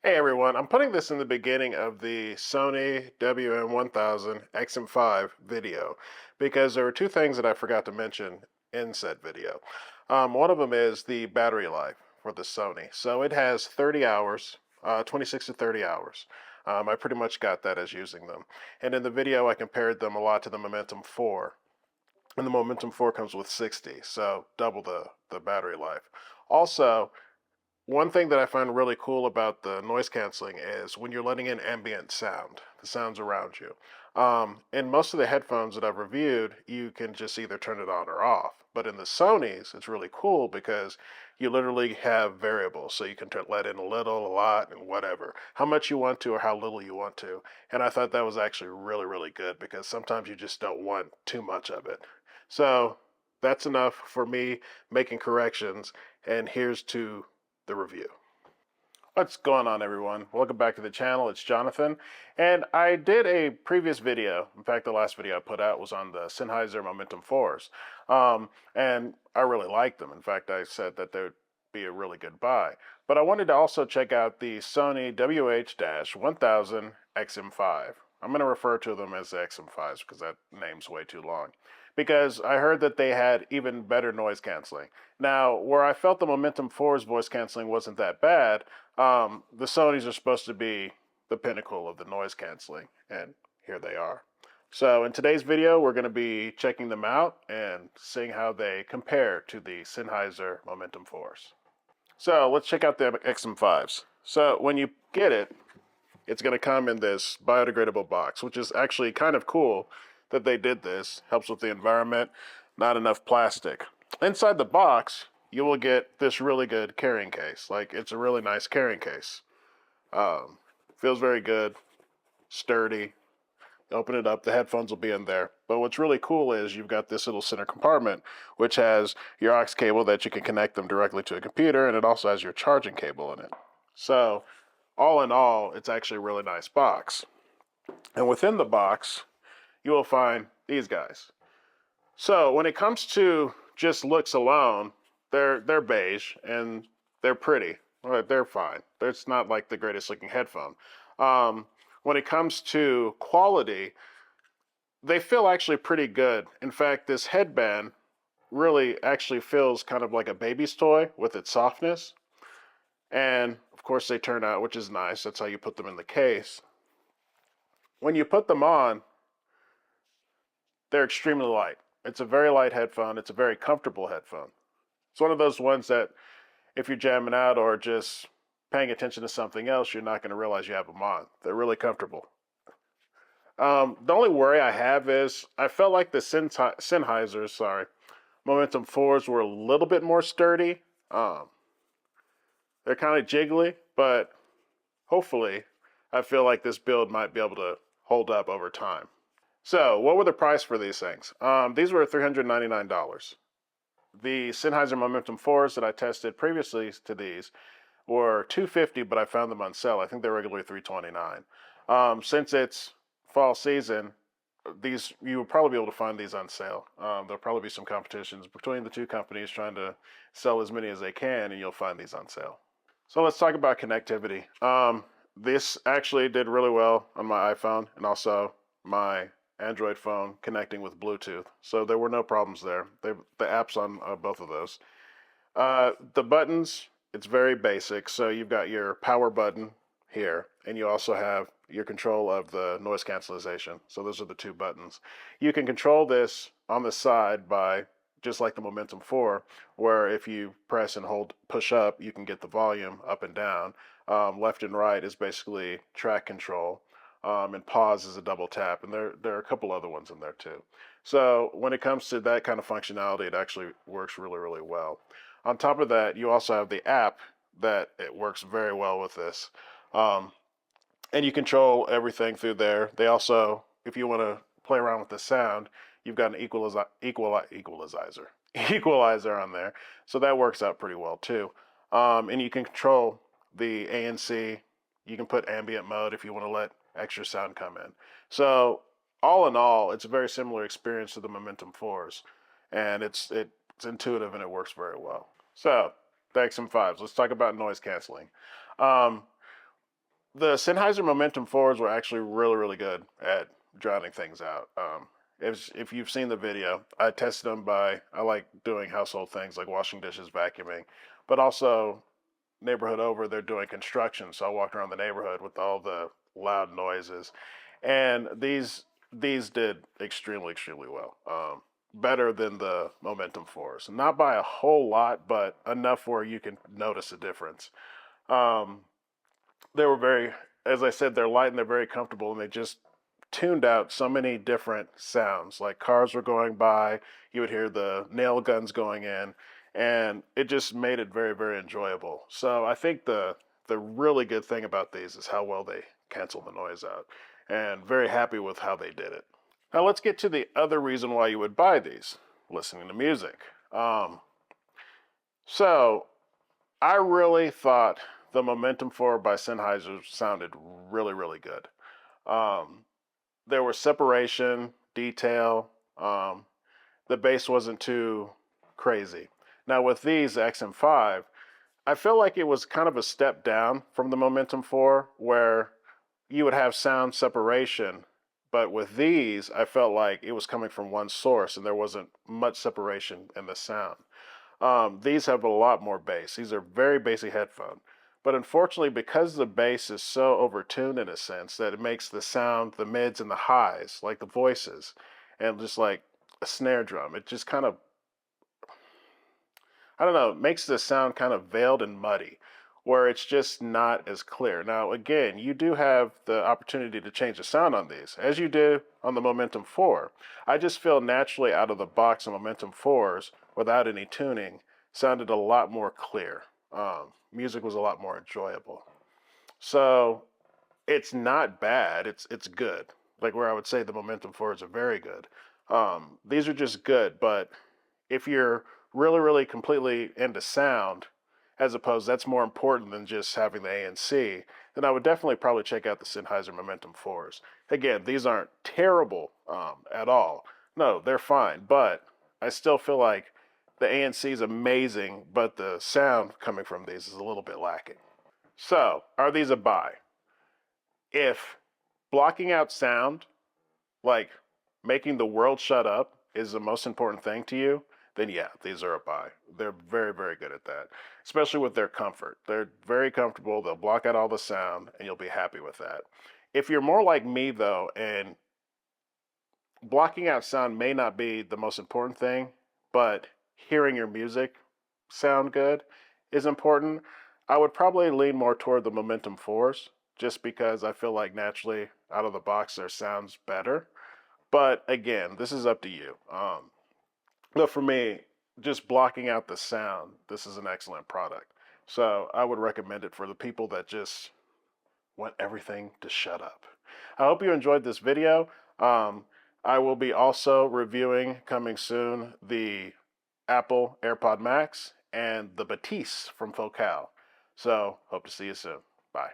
Hey everyone, I'm putting this in the beginning of the Sony WM-1000XM5 video because there were two things that I forgot to mention in said video. One of them is the battery life for the Sony. So it has 30 hours, 26 to 30 hours. I pretty much got that as using them. And in the video, I compared them a lot to the Momentum 4. And the Momentum 4 comes with 60, so double the battery life. Also, one thing that I find really cool about the noise canceling is when you're letting in ambient sound, the sounds around you. In most of the headphones that I've reviewed, you can just either turn it on or off. But in the Sonys, it's really cool because you literally have variables. So you can let in a little, a lot, and whatever. How much you want to or how little you want to. And I thought that was actually really, really good because sometimes you just don't want too much of it. So that's enough for me making corrections. And here's to the review. What's going on, everyone? Welcome back to the channel. It's Jonathan, and I did a previous video. In fact, the last video I put out was on the Sennheiser Momentum 4s, and I really liked them. In fact, I said that they would be a really good buy. But I wanted to also check out the Sony WH-1000XM5. I'm going to refer to them as the XM5s because that name's way too long. Because I heard that they had even better noise canceling. Now, where I felt the Momentum 4's voice canceling wasn't that bad, the Sonys are supposed to be the pinnacle of the noise canceling, and here they are. So in today's video, we're going to be checking them out and seeing how they compare to the Sennheiser Momentum 4s. So let's check out the XM5s. So when you get it, it's going to come in this biodegradable box, which is actually kind of cool that they did this. Helps with the environment, not enough plastic. Inside the box, you will get this really good carrying case. Like, it's a really nice carrying case. Feels very good, sturdy. Open it up, the headphones will be in there. But what's really cool is you've got this little center compartment, which has your aux cable that you can connect them directly to a computer, and it also has your charging cable in it. So, all in all, it's actually a really nice box. And within the box, you will find these guys. So when it comes to just looks alone, they're beige and they're pretty. They're fine. It's not like the greatest looking headphone. When it comes to quality, they feel actually pretty good. In fact, this headband really actually feels kind of like a baby's toy with its softness. And of course they turn out, which is nice. That's how you put them in the case. When you put them on, they're extremely light. It's a very light headphone. It's a very comfortable headphone. It's one of those ones that if you're jamming out or just paying attention to something else, you're not going to realize you have them on. They're really comfortable. The only worry I have is I felt like the Sennheiser, Momentum 4s were a little bit more sturdy. They're kind of jiggly, but hopefully I feel like this build might be able to hold up over time. So, what were the price for these things? These were $399. The Sennheiser Momentum 4s that I tested previously to these were $250, but I found them on sale. I think they're regularly $329. Since it's fall season, you will probably be able to find these on sale. There'll probably be some competitions between the two companies trying to sell as many as they can, and you'll find these on sale. So let's talk about connectivity. This actually did really well on my iPhone and also my Android phone connecting with Bluetooth. So there were no problems there. The app's on both of those. The buttons, it's very basic. So you've got your power button here, and you also have your control of the noise cancellation. So those are the two buttons. You can control this on the side by just like the Momentum 4, where if you press and hold push up, you can get the volume up and down. Left and right is basically track control. And pause is a double tap, and there are a couple other ones in there too. So when it comes to that kind of functionality, it actually works really, really well. On top of that, you also have the app that it works very well with this. And you control everything through there. They also, if you want to play around with the sound, you've got an equalizer on there. So that works out pretty well too. And you can control the ANC. You can put ambient mode if you want to let extra sound come in. So all in all, it's a very similar experience to the Momentum 4s, and it's intuitive and it works very well. So the XM5s, let's talk about noise canceling. The Sennheiser Momentum 4s were actually really, really good at drowning things out. If you've seen the video, I tested them I like doing household things like washing dishes, vacuuming, but also neighborhood over, they're doing construction. So I walked around the neighborhood with all the loud noises. And these did extremely, extremely well. Better than the Momentum 4s. Not by a whole lot, but enough where you can notice a difference. Um, they were very, as I said, they're light and they're very comfortable, and they just tuned out so many different sounds. Like cars were going by, you would hear the nail guns going in, and it just made it very, very enjoyable. So I think the really good thing about these is how well they cancel the noise out, and very happy with how they did it. Now let's get to the other reason why you would buy these: listening to music. So I really thought the Momentum 4 by Sennheiser sounded really, really good. Um, there was separation, detail. The bass wasn't too crazy. Now with these XM5, I feel like it was kind of a step down from the Momentum 4, where you would have sound separation, but with these, I felt like it was coming from one source and there wasn't much separation in the sound. These have a lot more bass. These are very bassy headphone. But unfortunately, because the bass is so overtuned in a sense that it makes the sound, the mids and the highs, like the voices, and just like a snare drum, it just kind of, I don't know, it makes the sound kind of veiled and muddy, where it's just not as clear. Now, again, you do have the opportunity to change the sound on these, as you do on the Momentum 4. I just feel naturally out of the box, the Momentum 4s, without any tuning, sounded a lot more clear. Music was a lot more enjoyable. So it's not bad. It's good. Like where I would say the Momentum 4s are very good. These are just good, but if you're really, really completely into sound, as opposed that's more important than just having the ANC, then I would definitely probably check out the Sennheiser Momentum 4s. Again, these aren't terrible at all. No, they're fine, but I still feel like the ANC is amazing, but the sound coming from these is a little bit lacking. So, are these a buy? If blocking out sound, like making the world shut up, is the most important thing to you, then yeah, these are a buy. They're very, very good at that, especially with their comfort. They're very comfortable. They'll block out all the sound, and you'll be happy with that. If you're more like me, though, and blocking out sound may not be the most important thing, but hearing your music sound good is important, I would probably lean more toward the Momentum 4s, just because I feel like naturally out of the box their sounds better. But again, this is up to you. But for me, just blocking out the sound, this is an excellent product. So I would recommend it for the people that just want everything to shut up. I hope you enjoyed this video. I will be also reviewing coming soon the Apple AirPod Max and the Bassy from Focal. So hope to see you soon. Bye.